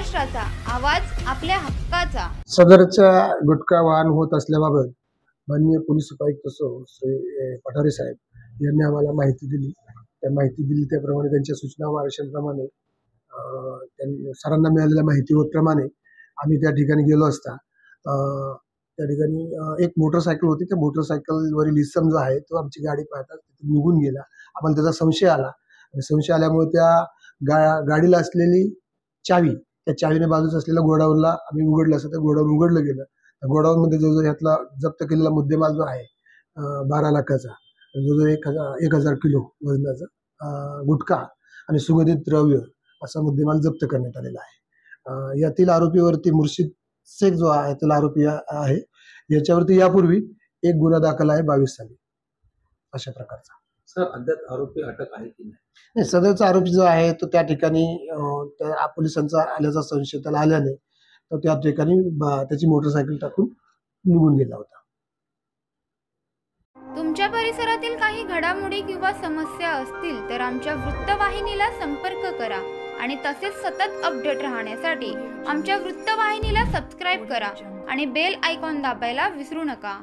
महाराष्ट्राचा आवाज, आपल्या हक्काचा। सदरचा गुटखा वाहन होत असल्याबाबत माननीय पोलीस उपायुक्त श्री पठारे साहेब यांनी आम्हाला माहिती दिली। त्या माहिती दिली त्याप्रमाणे त्यांच्या सूचना व आदेशांप्रमाणे सरांना मिळालेल्या माहितीप्रमाणे आम्ही त्या ठिकाणी गेलो असता त्या ठिकाणी एक मोटरसायकल होती। त्या मोटरसायकलवरील इसम जो आहे तो आमची गाडी पाहता निघून गेला। आम्हाला त्याचा संशय आला। संशय आल्यामुळे त्या गाडीला असलेली चावी, त्या चावीने बाजूस असलेल्या गोडाऊनला आम्ही उघडलं असतं। त्या गोडाऊन उघडलं गेलं। त्या गोडाऊनमध्ये जो यातला जप्त केलेला मुद्देमाल जो आहे 12 लाखाचा, जो 1000 किलो वजनाचा गुटखा आणि सुगंधित द्रव्य असा मुद्देमाल जप्त करण्यात आलेला आहे। यातील आरोपीवरती मुर्शिद शेख जो आहे त्याला आरोपी आहे। याच्यावरती यापूर्वी एक गुन्हा दाखल आहे 22 साली अशा प्रकारचा। सर, अद्याप आरोपी अटक आहे की नाही? सदरचा आरोपी जो आहे तो त्या ठिकाणी त्या पोलिसांचा आल्याचा संशय त्याला आल्याने तो त्या ठिकाणी त्याची मोटरसायकल टाकून निघून गेला होता। तुमच्या परिसरातील काही घडामोडी किंवा समस्या असतील तर आमच्या वृत्तवाहिनीला संपर्क करा आणि तसेच सतत अपडेट राहण्यासाठी आमच्या वृत्तवाहिनीला सबस्क्राइब करा आणि बेल आयकॉन दाबायला विसरू नका।